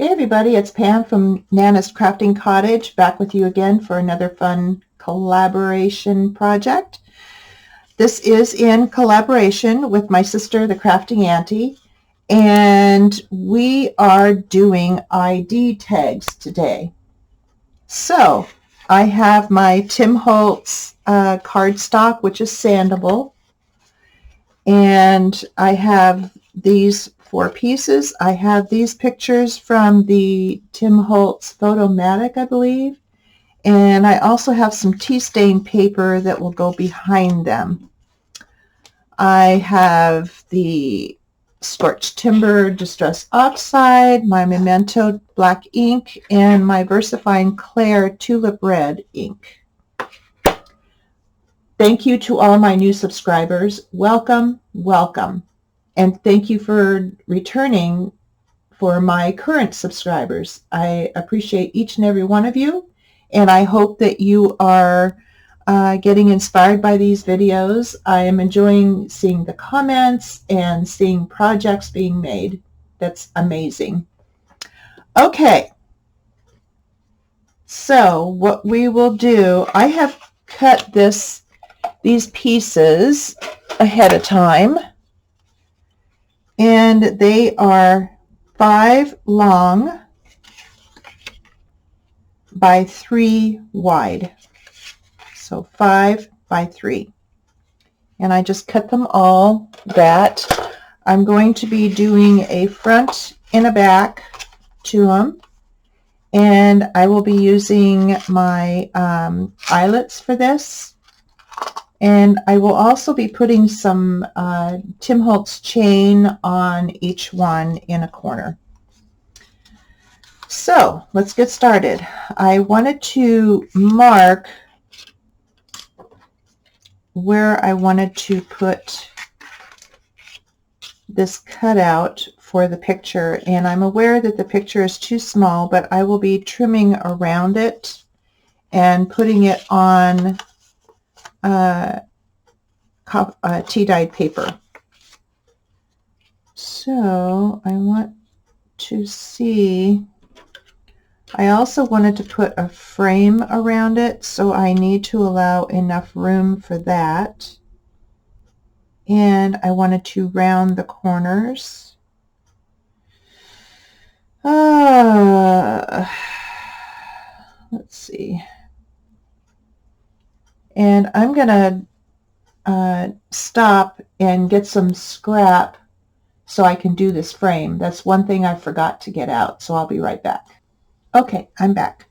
Hey everybody, it's Pam from Nana's Crafting Cottage, back with you again for another fun collaboration project. This is in collaboration with my sister, the Crafting Auntie, and we are doing ID tags today. So I have my Tim Holtz cardstock, which is sandable, and I have these 4 pieces. I have these pictures from the Tim Holtz Photomatic, I believe, and I also have some tea stain paper that will go behind them. I have the Scorched Timber Distress Oxide, my Memento Black ink, and my VersaFine Clair Tulip Red ink. Thank you to all my new subscribers. Welcome, welcome. And thank you for returning for my current subscribers. I appreciate each and every one of you, and I hope that you are getting inspired by these videos. I am enjoying seeing the comments and seeing projects being made. That's amazing. Okay, so what we will do, I have cut these pieces ahead of time, and they are 5 long by 3 wide. So 5 by 3. And I just cut them all that. I'm going to be doing a front and a back to them. And I will be using my eyelets for this. And I will also be putting some Tim Holtz chain on each one in a corner. So let's get started. I wanted to mark where I wanted to put this cutout for the picture, and I'm aware that the picture is too small, but I will be trimming around it and putting it on tea-dyed paper. So I want to see, I also wanted to put a frame around it, so I need to allow enough room for that. And I wanted to round the corners. Let's see. And I'm going to stop and get some scrap so I can do this frame. That's one thing I forgot to get out, so I'll be right back. Okay, I'm back.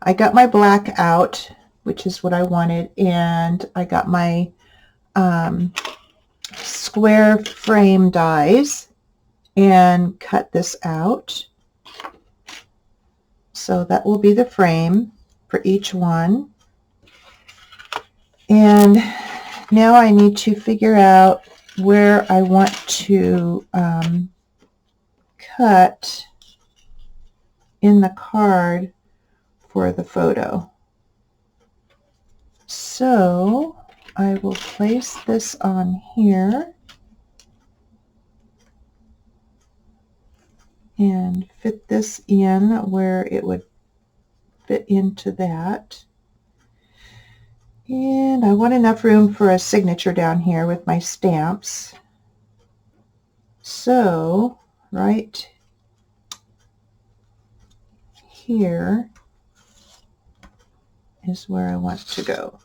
I got my black out, which is what I wanted, and I got my square frame dies and cut this out. So that will be the frame for each one. And now I need to figure out where I want to cut in the card for the photo. So I will place this on here and fit this in where it would fit into that. And I want enough room for a signature down here with my stamps. So right here is where I want to go.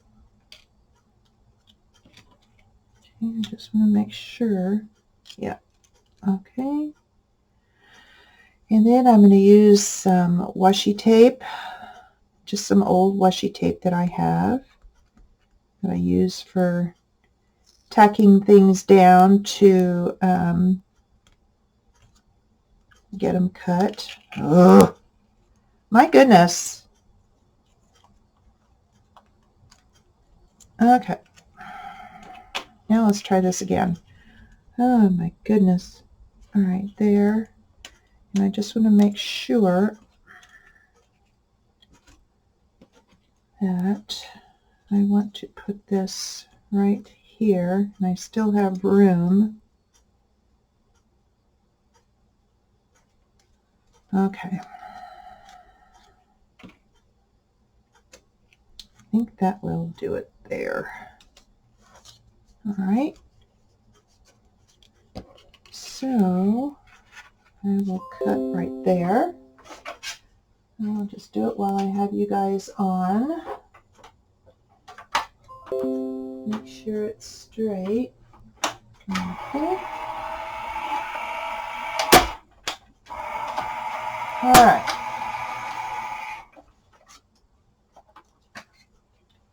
Okay, I just want to make sure. Yeah. Okay. And then I'm going to use some washi tape, just some old washi tape that I have, that I use for tacking things down to get them cut. Oh, my goodness. Okay. Now let's try this again. Oh my goodness. All right, there. And I just want to make sure that I want to put this right here, and I still have room Okay. I think that will do it there. All right. So I will cut right there. And I'll just do it while I have you guys on. Make sure it's straight. Okay. All right.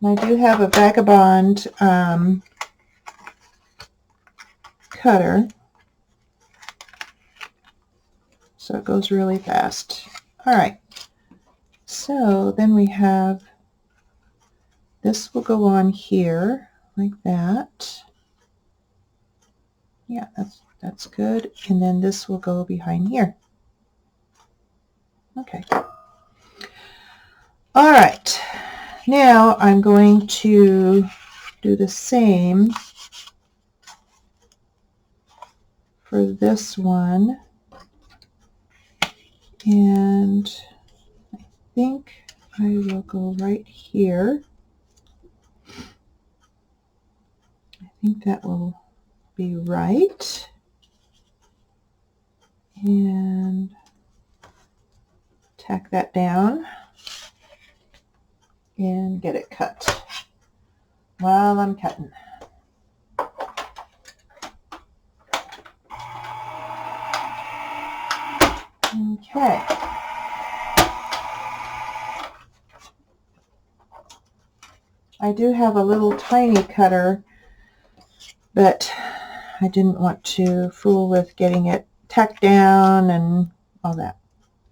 I do have a Vagabond cutter, so it goes really fast. All right. So then we have, this will go on here like that. Yeah, that's good. And then this will go behind here. Okay. All right. Now I'm going to do the same for this one. And I think I will go right here. I think that will be right. And tack that down and get it cut while I'm cutting. Okay. I do have a little tiny cutter, but I didn't want to fool with getting it tacked down and all that.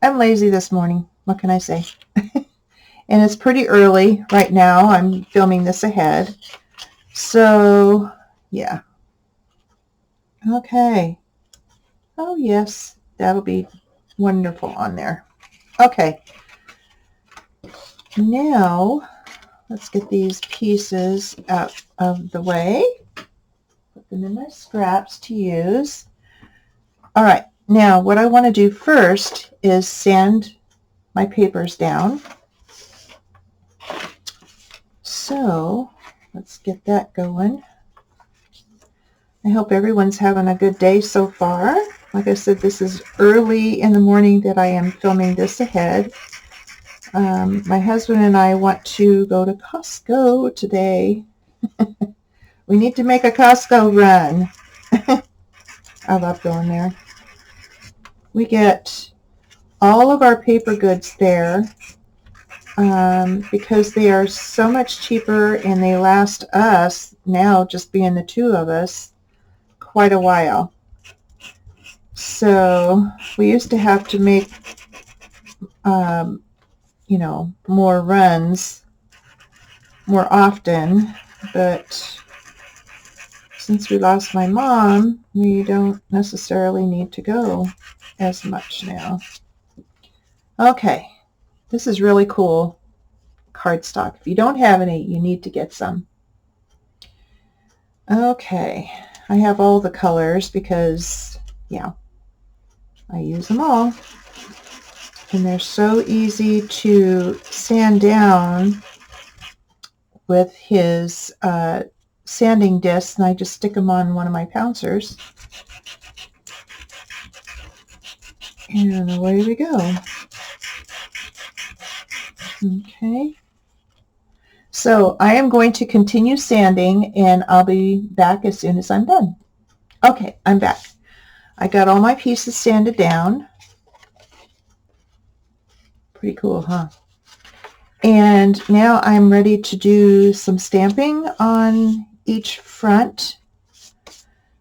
I'm lazy this morning. What can I say? And it's pretty early right now. I'm filming this ahead. So, yeah. Okay. Oh, yes. That'll be wonderful on there. Okay. Now, let's get these pieces out of the way. Put them in my scraps to use. All right. Now, what I want to do first is sand my papers down. So, let's get that going. I hope everyone's having a good day so far. Like I said, this is early in the morning that I am filming this ahead. My husband and I want to go to Costco today. We need to make a Costco run. I love going there. We get all of our paper goods there because they are so much cheaper and they last us, now just being the two of us, quite a while. So we used to have to make, more runs more often, but since we lost my mom, we don't necessarily need to go as much now. Okay, this is really cool cardstock. If you don't have any, you need to get some. Okay, I have all the colors because, yeah, I use them all. And they're so easy to sand down with his sanding discs, and I just stick them on one of my pouncers. And away we go. Okay. So I am going to continue sanding, and I'll be back as soon as I'm done. Okay, I'm back. I got all my pieces sanded down. Pretty cool, huh? And now I'm ready to do some stamping on each front.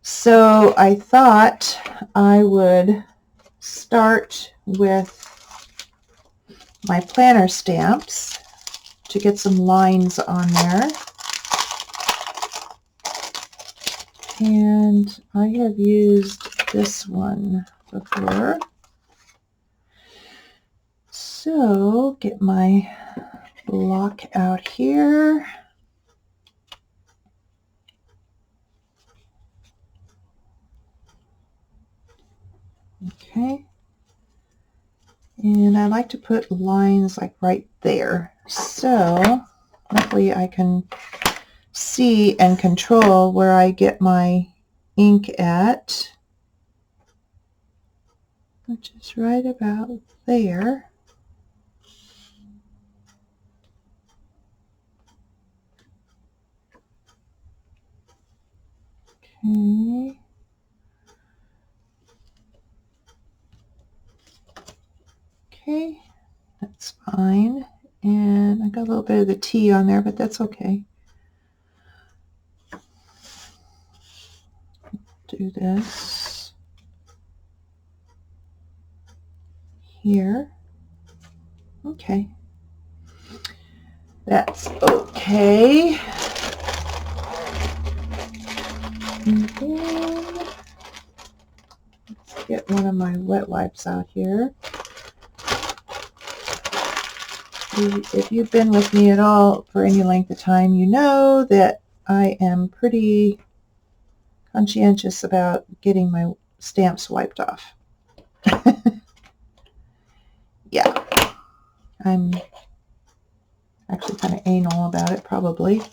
So I thought I would start with my planner stamps to get some lines on there. And I have used this one before. So get my block out here. Okay. And I like to put lines like right there. So hopefully I can see and control where I get my ink at, which is right about there. Okay. Okay, that's fine. And I got a little bit of the T on there, but that's okay. Do this here. Okay. That's okay. And then let's get one of my wet wipes out here. If you've been with me at all for any length of time, you know that I am pretty conscientious about getting my stamps wiped off. Yeah, I'm actually kind of anal about it probably,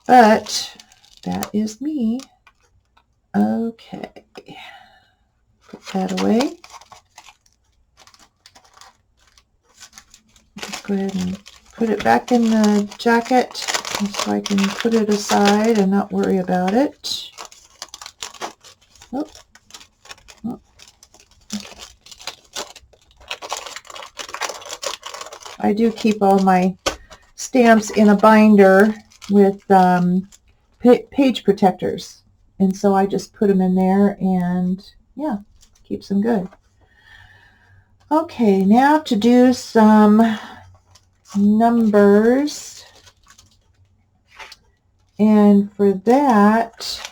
but that is me. Okay, put that away. Just go ahead and put it back in the jacket so I can put it aside and not worry about it. Oh. Oh. Okay. I do keep all my stamps in a binder with page protectors, and so I just put them in there, and yeah, keeps them good. Okay, now to do some numbers, and for that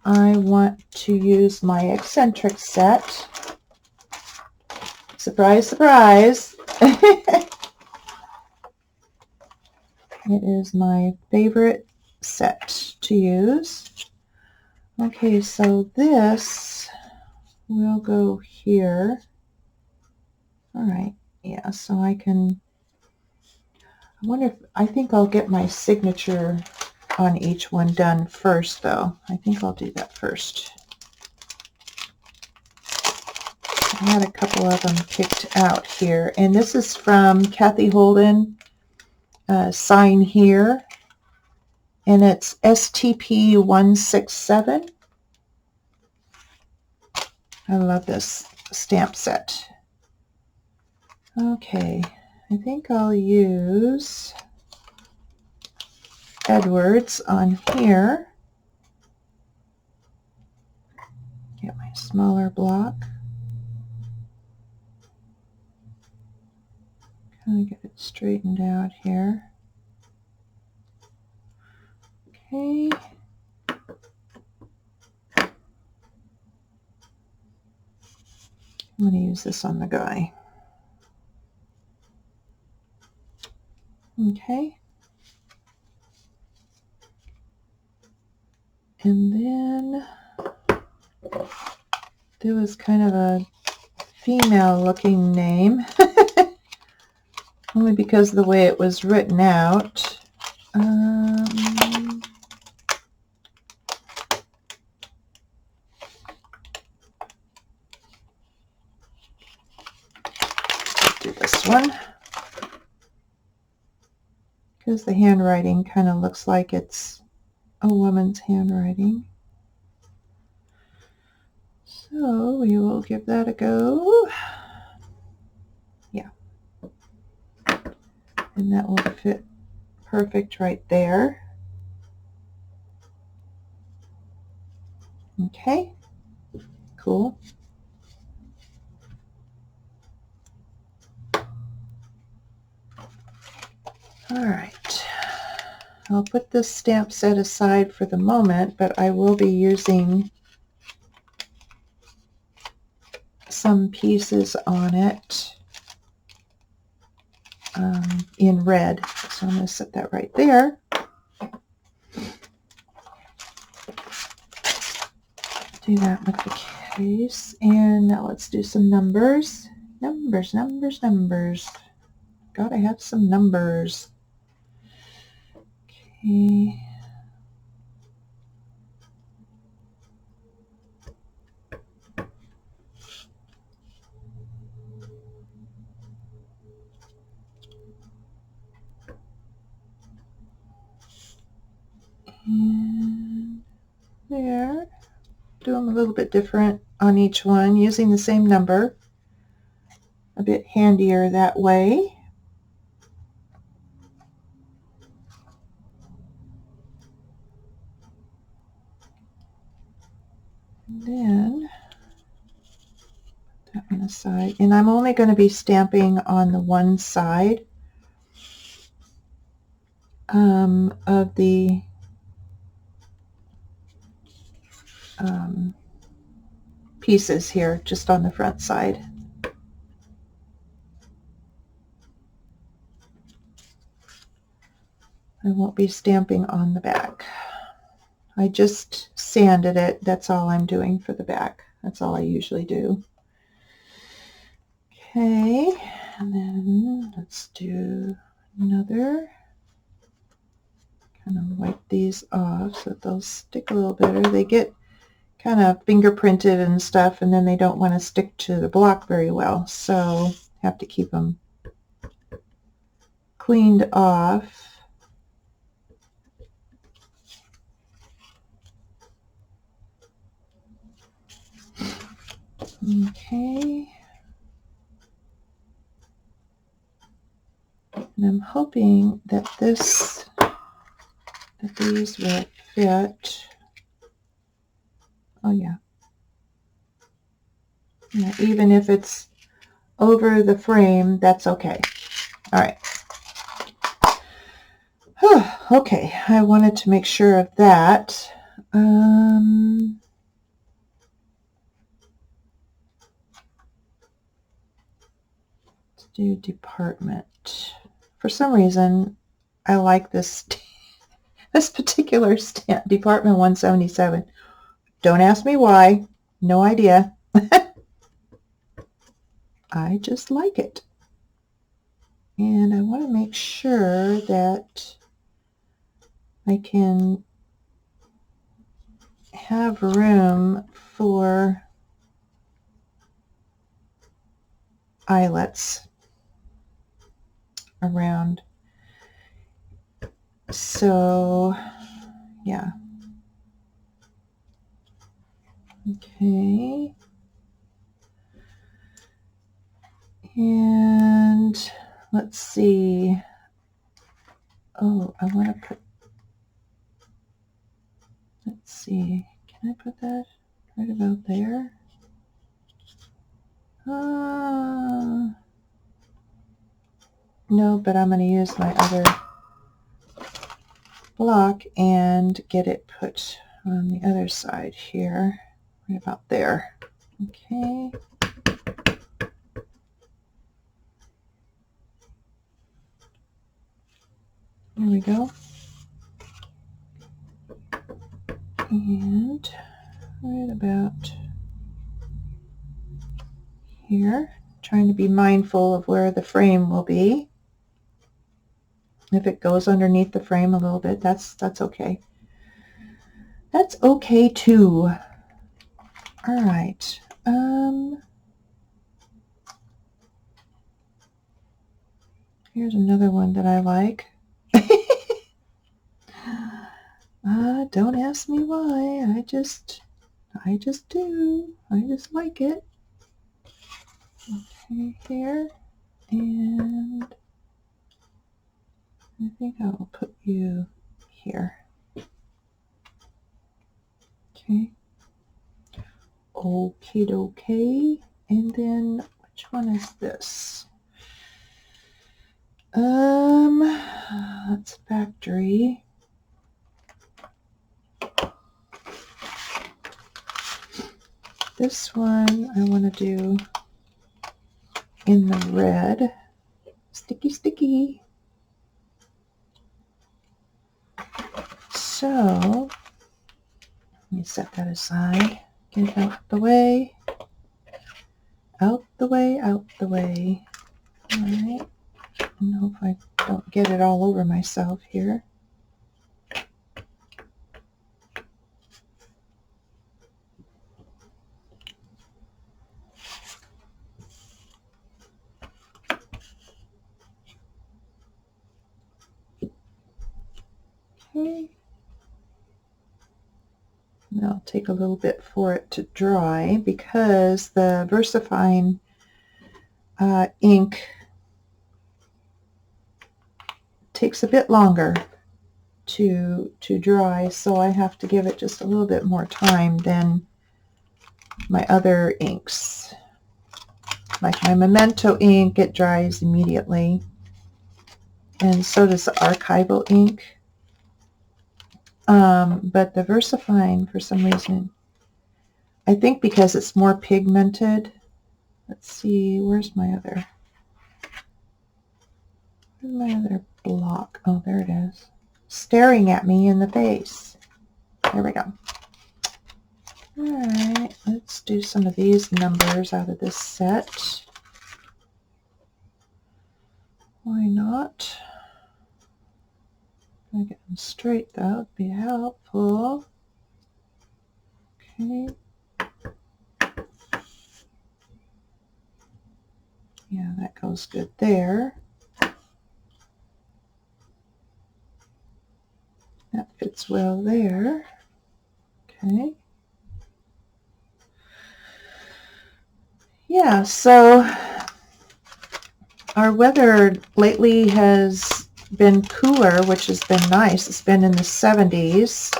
I want to use my eccentric set. Surprise, surprise. It is my favorite set to use. Okay, so this will go here. All right, yeah, so I wonder if, I think I'll get my signature on each one done first, though. I think I'll do that first. I had a couple of them picked out here, and this is from Kathy Holden, Sign Here, and it's STP 167. I love this stamp set. Okay, I think I'll use Edwards on here. Get my smaller block. Kind of get it straightened out here. Okay. I'm going to use this on the guy. Okay. And then there was kind of a female looking name, only because of the way it was written out. Do this one, because the handwriting kind of looks like it's a woman's handwriting. So we will give that a go. Yeah. And that will fit perfect right there. Okay. Cool. All right. I'll put this stamp set aside for the moment, but I will be using some pieces on it in red. So I'm going to set that right there. Do that with the case. And now let's do some numbers. Numbers, numbers, numbers. Gotta have some numbers. Okay. And there. Do them a little bit different on each one, using the same number. A bit handier that way. And then put that on the side. And I'm only going to be stamping on the one side of the pieces here, just on the front side. I won't be stamping on the back. I just sanded it. That's all I'm doing for the back. That's all I usually do. Okay, and then let's do another. Kind of wipe these off so that they'll stick a little better. They get kind of fingerprinted and stuff, and then they don't want to stick to the block very well, so have to keep them cleaned off. Okay. And I'm hoping that these will fit. Oh yeah. Yeah, even if it's over the frame, that's okay. All right. Okay, I wanted to make sure of that. Let's do department. For some reason, I like this this particular stamp, Department 177. Don't ask me why. No idea. I just like it. And I want to make sure that I can have room for eyelets around. So, yeah. Okay. And let's see. Oh, I want to put, let's see. Can I put that right about there? No, but I'm going to use my other block and get it put on the other side here, right about there. Okay. There we go. And right about here, trying to be mindful of where the frame will be. If it goes underneath the frame a little bit, that's okay. That's okay too. All right. Here's another one that I like. Don't ask me why. I just do. I just like it. Okay, here, and I think I will put you here. Okay. Okie dokie. And then which one is this? That's factory. This one I want to do in the red. Sticky, sticky. So let me set that aside, get it out of the way. out the way, out the way. All right. I don't know if I don't get it all over myself here. Okay. And I'll take a little bit for it to dry because the VersaFine ink takes a bit longer to dry, so I have to give it just a little bit more time than my other inks. Like my Memento ink, it dries immediately, and so does the archival ink. But the VersaFine, for some reason, I think because it's more pigmented. Let's see, where's my other block? Oh, there it is. Staring at me in the face. There we go. All right, let's do some of these numbers out of this set. Why not? If I get them straight, that would be helpful. Okay. Yeah, that goes good there. That fits well there. Okay. Yeah, so our weather lately has been cooler, which has been nice. It's been in the 70s.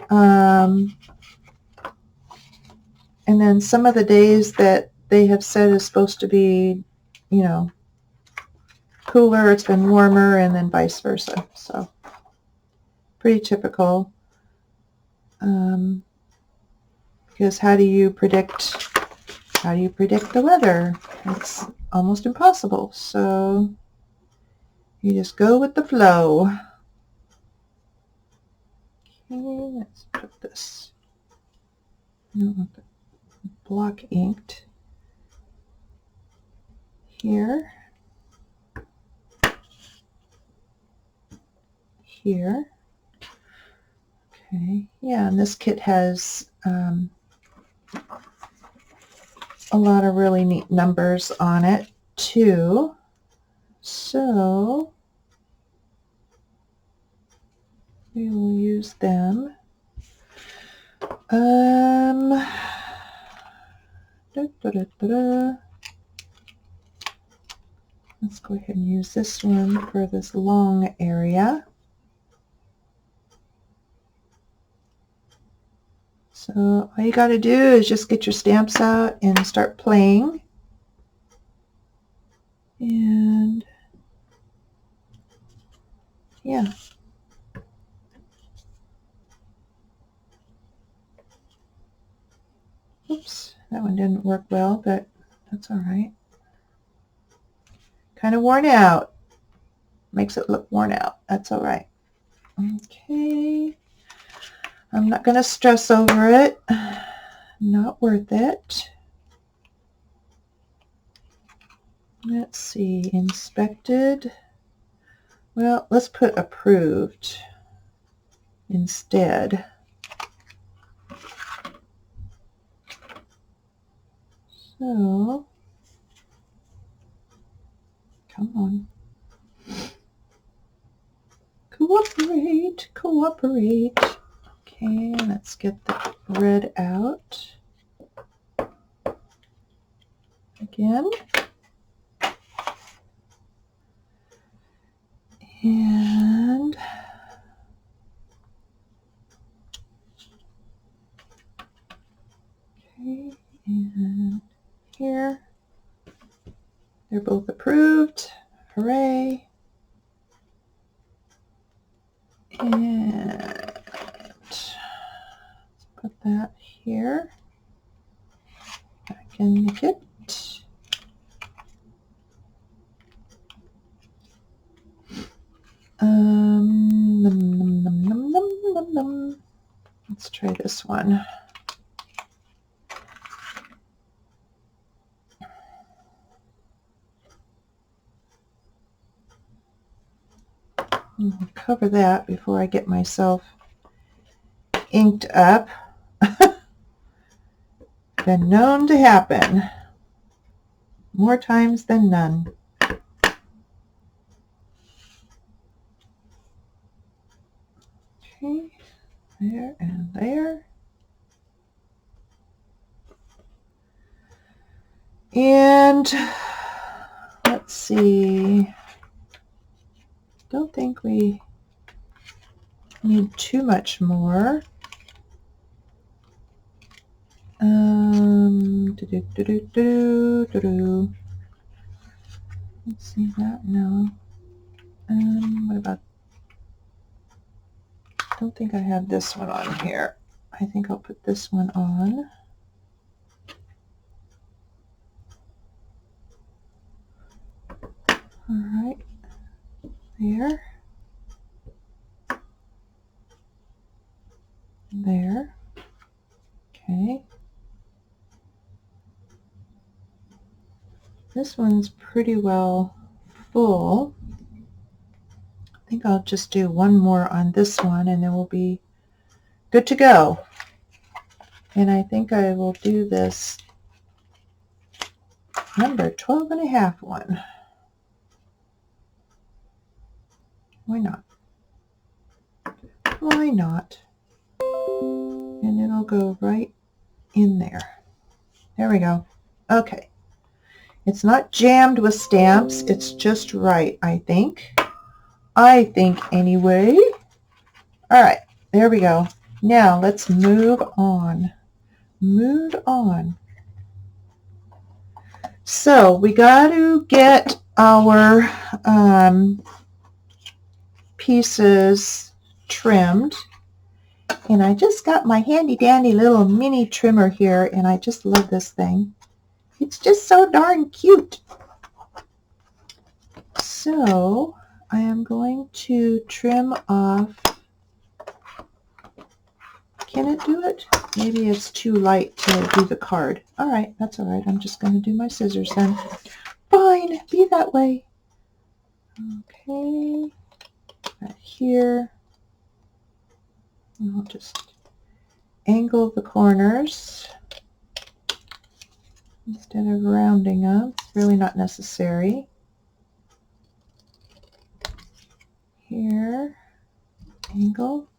And then some of the days that they have said is supposed to be, you know, cooler, it's been warmer, and then vice versa. So pretty typical. Because how do you predict the weather? It's almost impossible. So you just go with the flow. Okay, let's put this. I don't want the block inked here. Here. Okay, yeah, and this kit has a lot of really neat numbers on it too. So we will use them. Let's go ahead and use this one for this long area. So all you got to do is just get your stamps out and start playing. And yeah. Oops, that one didn't work well, but that's all right. Kind of worn out. Makes it look worn out. That's all right. Okay. I'm not going to stress over it. Not worth it. Let's see. Inspected. Well, let's put approved instead. So, come on. Cooperate, cooperate. Okay, let's get the red out. Again. And okay, and here. They're both approved. Hooray. And let's put that here. Back in the kit. Let's try this one. I'll cover that before I get myself inked up. Been known to happen more times than none. Okay, there and there. And let's see. Don't think we need too much more. Let's see that. No. What about? I don't think I have this one on here. I think I'll put this one on. All right. There. There. Okay. This one's pretty well full. I think I'll just do one more on this one and then we'll be good to go. And I think I will do this number 12 and a half one. Why not? Why not? And it'll go right in there. There we go. Okay. It's not jammed with stamps. It's just right, I think. I think anyway. All right. There we go. Now let's move on. Move on. So we got to get our pieces trimmed. And I just got my handy dandy little mini trimmer here, and I just love this thing. It's just so darn cute. So I am going to trim off. Can it do it? Maybe it's too light to do the card. All right, that's all right. I'm just going to do my scissors then. Fine, be that way. Okay, right here. And I'll just angle the corners instead of rounding them. It's really not necessary. Here, angle.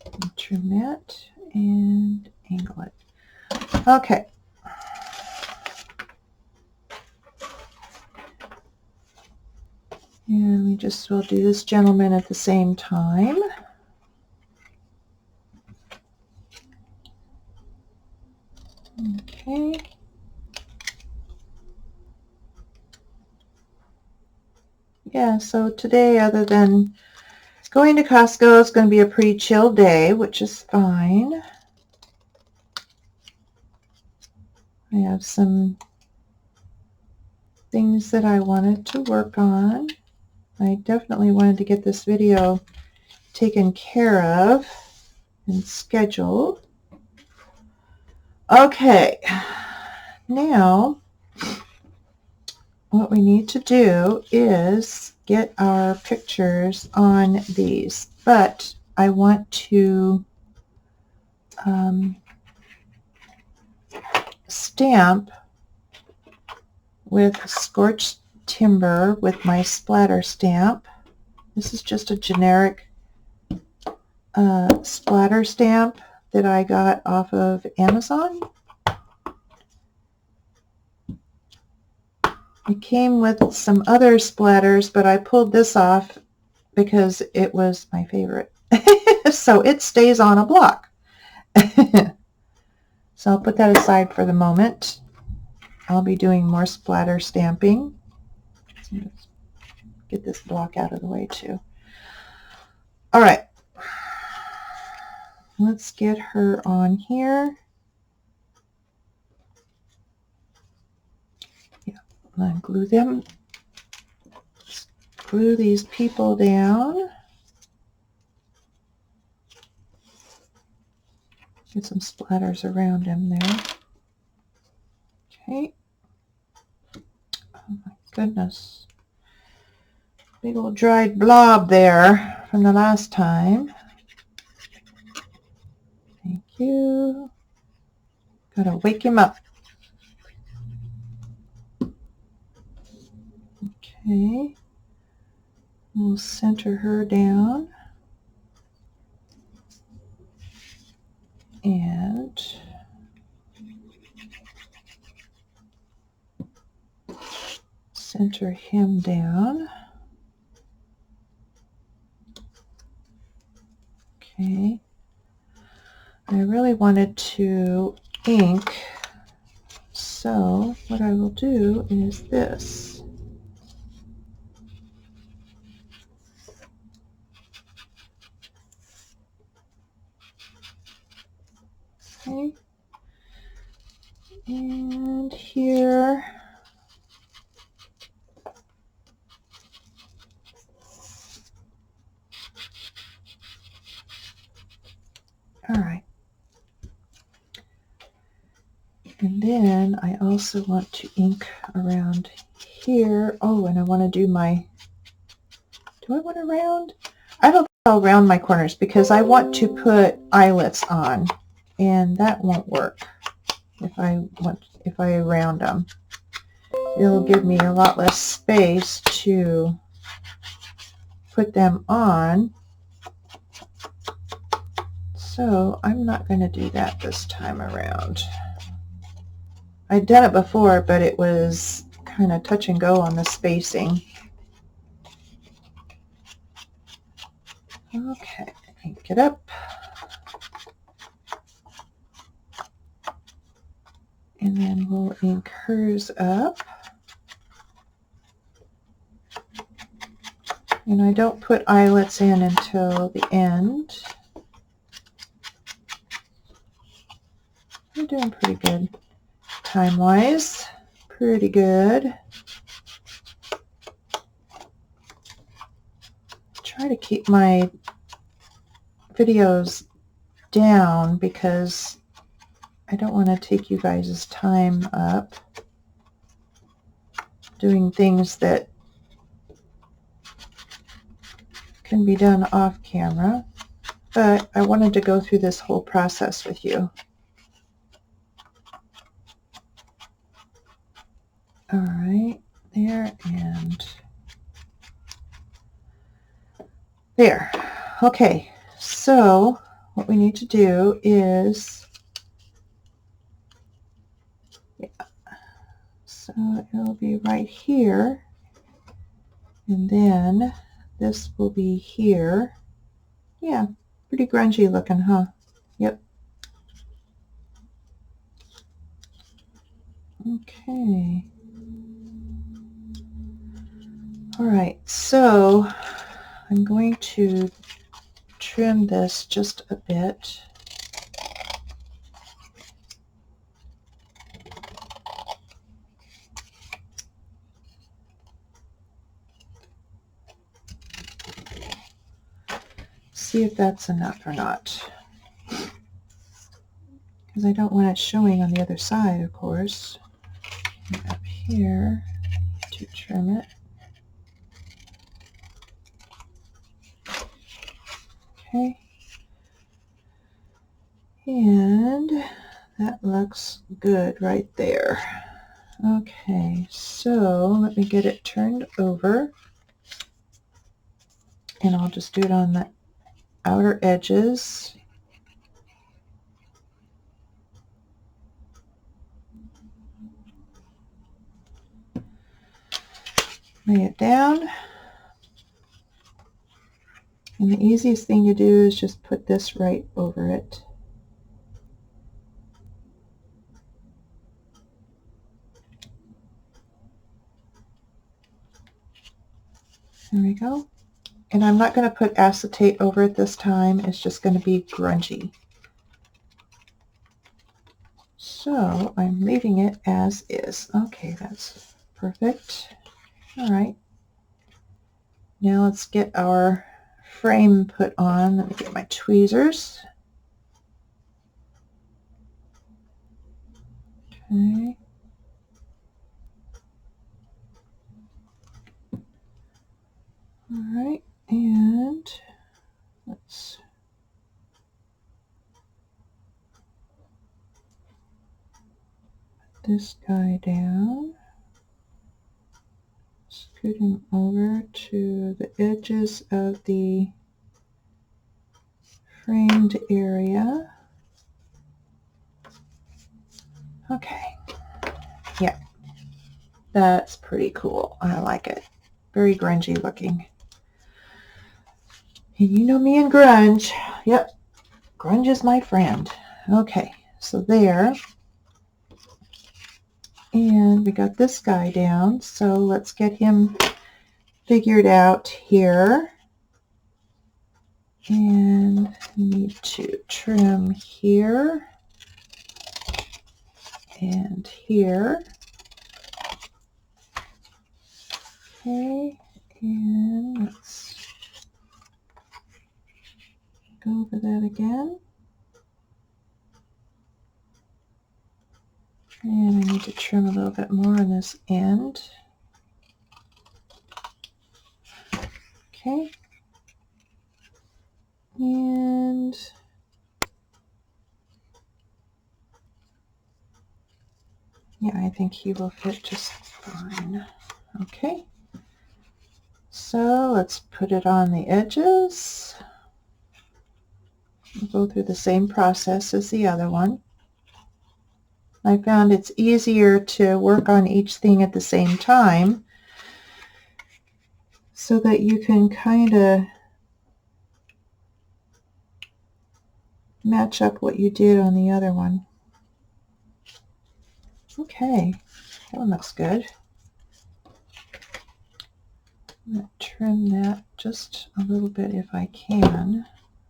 And trim that and angle it. Okay. And we just will do this gentleman at the same time. Okay. Yeah, so today, other than going to Costco, it's going to be a pretty chill day, which is fine. I have some things that I wanted to work on. I definitely wanted to get this video taken care of and scheduled. Okay, now what we need to do is get our pictures on these, but I want to stamp with scorched timber with my splatter stamp. This is just a generic splatter stamp that I got off of Amazon. It came with some other splatters, but I pulled this off because it was my favorite. So it stays on a block. So I'll put that aside for the moment. I'll be doing more splatter stamping. Let's get this block out of the way too. All right. Let's get her on here. Yeah, and glue them. Glue these people down. Get some splatters around him there. Okay. Oh my goodness. big old dried blob there from the last time. Thank you. Gotta wake him up. Okay. We'll center her down. And center him down. Okay. I really wanted to ink, so what I will do is this. Okay. And here, all right. And then I also want to ink around here. Oh, and I want to do my, do I want to round? I don't think I'll round my corners because I want to put eyelets on, and that won't work if I round them. It'll give me a lot less space to put them on. So I'm not going to do that this time around. I'd done it before, but it was kind of touch and go on the spacing. Okay, ink it up. And then we'll ink hers up. And I don't put eyelets in until the end. I'm doing pretty good time-wise. Pretty good. Try to keep my videos down because I don't want to take you guys' time up doing things that can be done off camera, but I wanted to go through this whole process with you. All right, there and there. Okay, so what we need to do is, so it'll be right here, and then this will be here. Yeah, pretty grungy looking, huh? Yep. Okay. All right, so I'm going to trim this just a bit. See if that's enough or not, because I don't want it showing on the other side, of course. And up here to trim it. Okay. And that looks good right there. Okay, so let me get it turned over, and I'll just do it on the outer edges. Lay it down. And the easiest thing to do is just put this right over it. There we go. And I'm not going to put acetate over it this time. It's just going to be grungy. So I'm leaving it as is. Okay, that's perfect. All right. Now let's get our frame put on. Let me get my tweezers. Okay. All right, and let's put this guy down. Scoot him over to the edges of the framed area. Okay, yeah, that's pretty cool. I like it. Very grungy looking. And you know me and grunge. Yep, grunge is my friend. Okay, so there. And we got this guy down, so let's get him figured out here. And need to trim here and here. Okay, and let's go over that again. And I need to trim a little bit more on this end. Okay. And yeah, I think he will fit just fine. Okay. So let's put it on the edges. We'll go through the same process as the other one. I found it's easier to work on each thing at the same time so that you can kind of match up what you did on the other one. Okay, that one looks good. I'm going to trim that just a little bit if I can.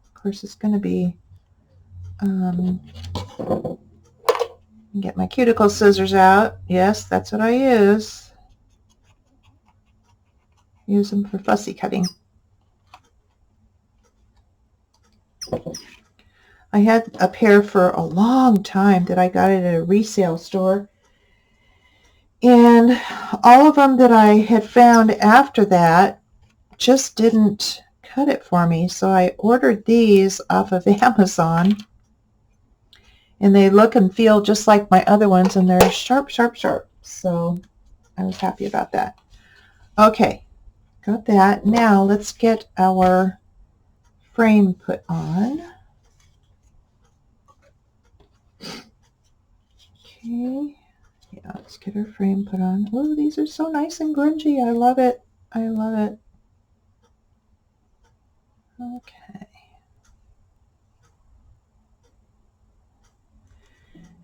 Of course, it's going to be, get my cuticle scissors out. Yes, that's what I use. Use them for fussy cutting. I had a pair for a long time that I got at a resale store. And all of them that I had found after that just didn't cut it for me. So I ordered these off of Amazon. And they look and feel just like my other ones, and they're sharp, sharp, sharp. So I was happy about that. Okay, got that. Now let's get our frame put on. Okay, yeah, let's get our frame put on. Oh, these are so nice and grungy. I love it. I love it. Okay.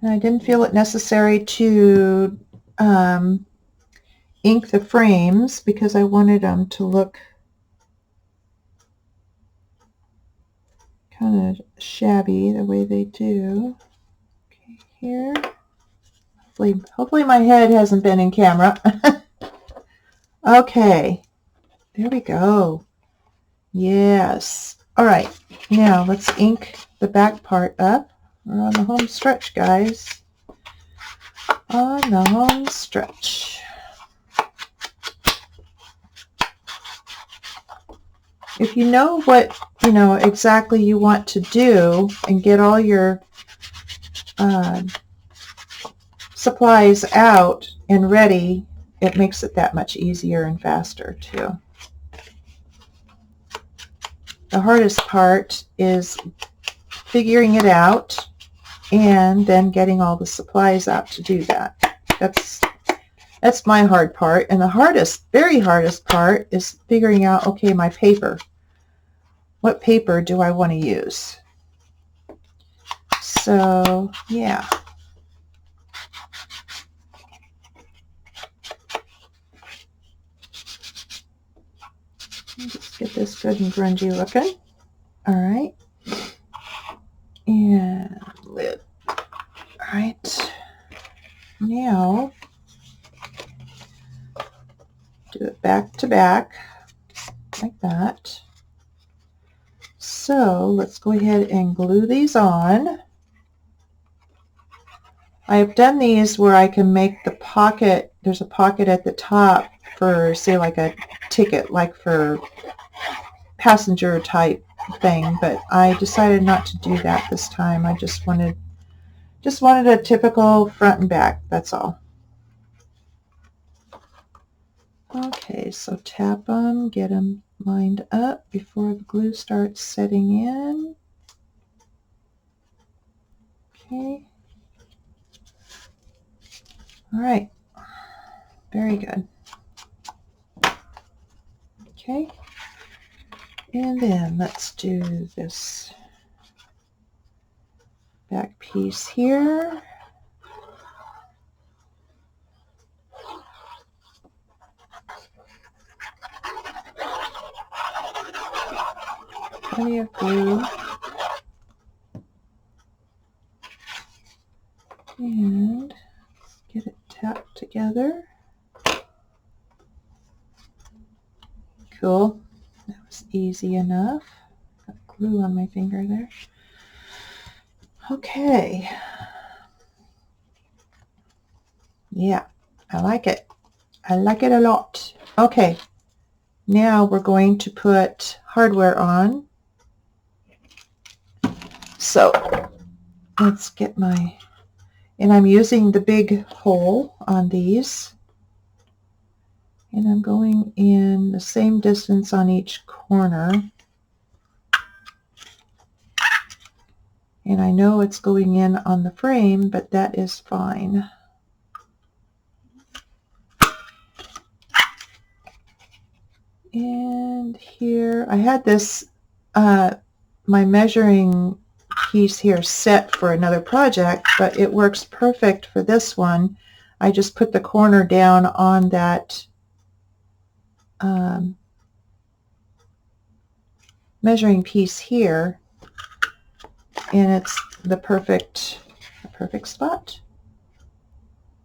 And I didn't feel it necessary to ink the frames because I wanted them to look kind of shabby the way they do. Okay, here. Hopefully my head hasn't been in camera. Okay, there we go. Yes. All right, now let's ink the back part up. We're on the home stretch, guys. On the home stretch. If you know what, exactly you want to do and get all your supplies out and ready, it makes it that much easier and faster too. The hardest part is figuring it out and then getting all the supplies out to do that. That's my hard part. And the hardest, very hardest part is figuring out, okay, my paper. What paper do I want to use? So, yeah. Let's get this good and grungy looking. All right. And lid. All right. Now, do it back to back, like that. So let's go ahead and glue these on. I have done these where I can make the pocket, there's a pocket at the top for, say, like a ticket, like for passenger type thing, but I decided not to do that this time. I just wanted a typical front and back, that's all. Okay, so tap them, get them lined up before the glue starts setting in. Okay. All right. Very good. Okay. And then let's do this back piece here. Plenty of glue. And get it tapped together. Cool. That was easy enough. Got glue on my finger there. Okay. Yeah, I like it. I like it a lot. Okay. Now we're going to put hardware on. So let's get my, and I'm using the big hole on these. And I'm going in the same distance on each corner. And I know it's going in on the frame, but that is fine. And here, I had this, my measuring piece here set for another project, but it works perfect for this one. I just put the corner down on that measuring piece here, and it's the perfect spot.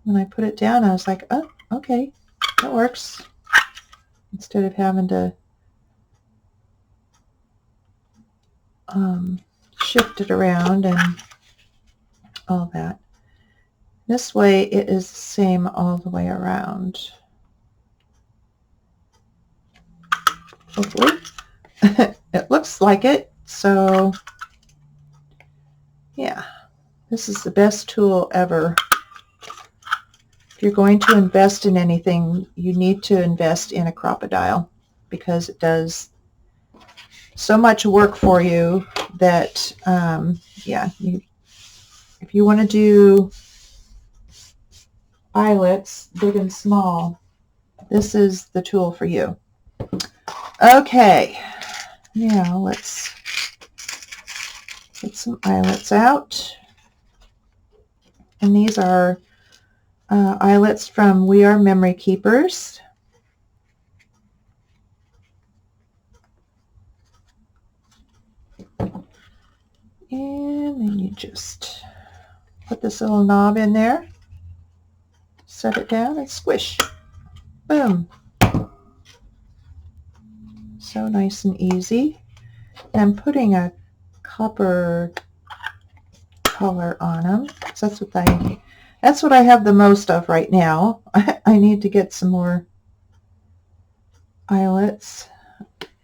When I put it down, I was like, oh, okay, that works. Instead of having to shift it around and all that. This way it is the same all the way around. Hopefully. It looks like it. So yeah, this is the best tool ever. If you're going to invest in anything, you need to invest in a crocodile, because it does so much work for you that, yeah, if you want to do eyelets, big and small, this is the tool for you. Okay, now let's get some eyelets out. And these are eyelets from We Are Memory Keepers. And then you just put this little knob in there, set it down, and squish. Boom. So nice and easy. And I'm putting a copper color on them. So that's what I have the most of right now. I need to get some more eyelets.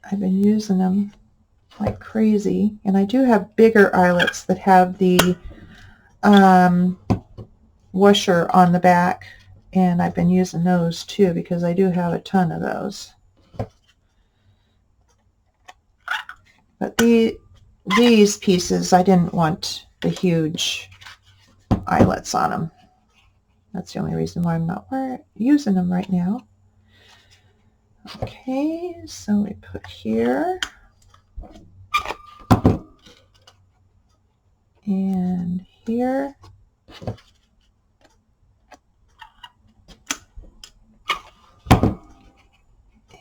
I've been using them like crazy, and I do have bigger eyelets that have the washer on the back, and I've been using those too because I do have a ton of those. But these pieces, I didn't want the huge eyelets on them. That's the only reason why I'm not using them right now. Okay, so we put here and here.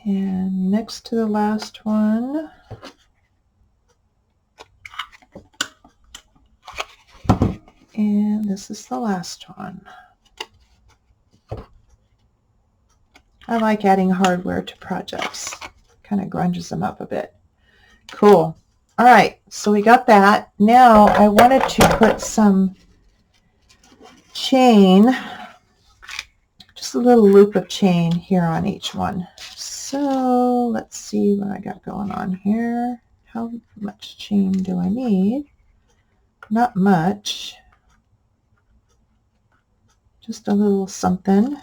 And next to the last one, and this is the last one. I like adding hardware to projects. Kind of grunges them up a bit. Cool. All right, so we got that. Now I wanted to put some chain, just a little loop of chain here on each one. So let's see what I got going on here. How much chain do I need? Not much. Just a little something.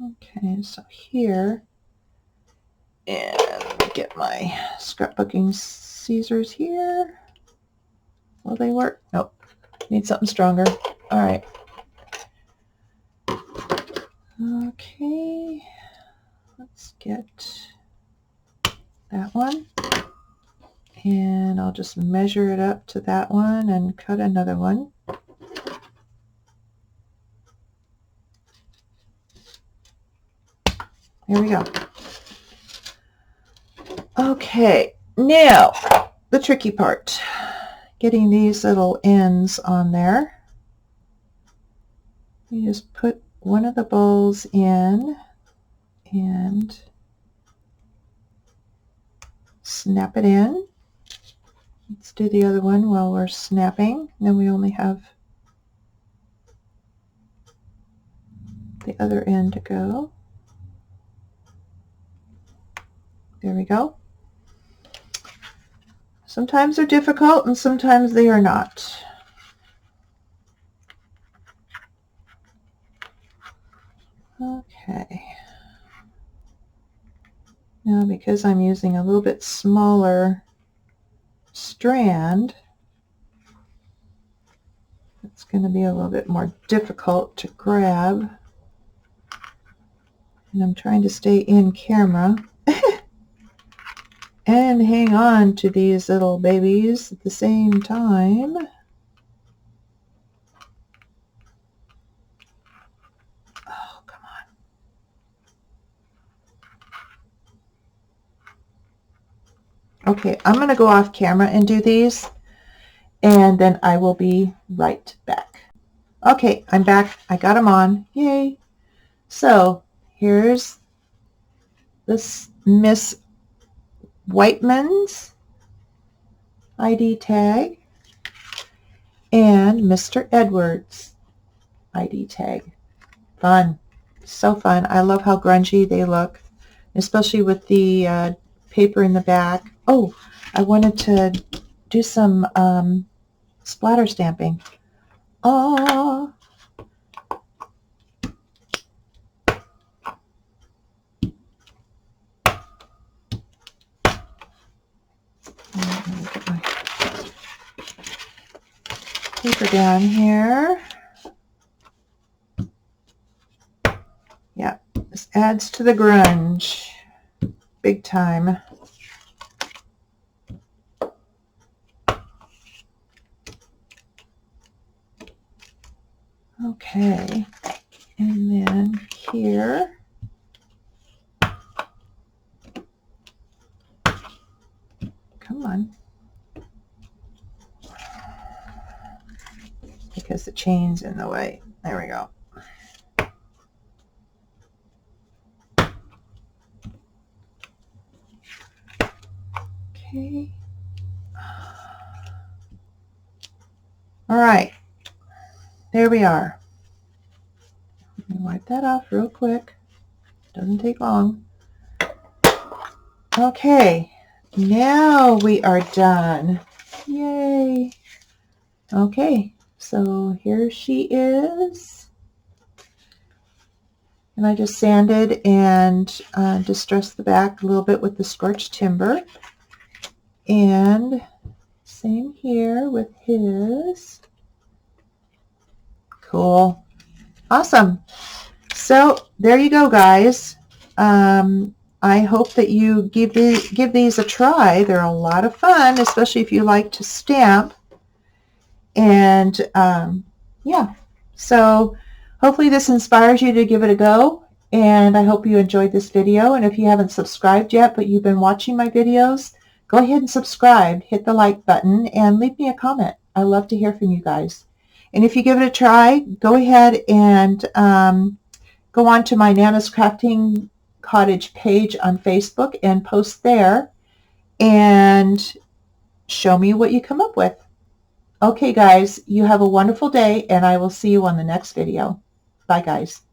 Okay, so here, and let me get my scrapbooking scissors here. Will they work? Nope. Need something stronger. All right. Okay. Let's get that one. And I'll just measure it up to that one and cut another one. There we go. Okay, now the tricky part, getting these little ends on there. You just put one of the balls in and snap it in. Let's do the other one while we're snapping. Then we only have the other end to go. There we go. Sometimes they're difficult and sometimes they are not. Okay. Now because I'm using a little bit smaller strand, it's going to be a little bit more difficult to grab. And I'm trying to stay in camera and hang on to these little babies at the same time. Oh, come on. Okay, I'm going to go off camera and do these, and then I will be right back. Okay, I'm back. I got them on. Yay. So here's this Miss Whiteman's ID tag and Mr. Edwards ID tag. Fun. So fun. I love how grungy they look, especially with the paper in the back. Oh, I wanted to do some splatter stamping. Oh. Get my paper down here. Yeah, this adds to the grunge big time. Okay, and then here, come on, because the chain's in the way. There we go. Okay. All right. There we are. Let me wipe that off real quick. Doesn't take long. Okay. Now we are done. Yay. Okay. So here she is. And I just sanded and distressed the back a little bit with the scorched timber. And same here with his. Cool. Awesome. So there you go, guys. I hope that you give these a try. They're a lot of fun, especially if you like to stamp. And yeah, so hopefully this inspires you to give it a go. And I hope you enjoyed this video. And if you haven't subscribed yet, but you've been watching my videos, go ahead and subscribe, hit the like button, and leave me a comment. I love to hear from you guys. And if you give it a try, go ahead and go on to my Nana's Crafting Cottage page on Facebook and post there and show me what you come up with. Okay, guys, you have a wonderful day, and I will see you on the next video. Bye, guys.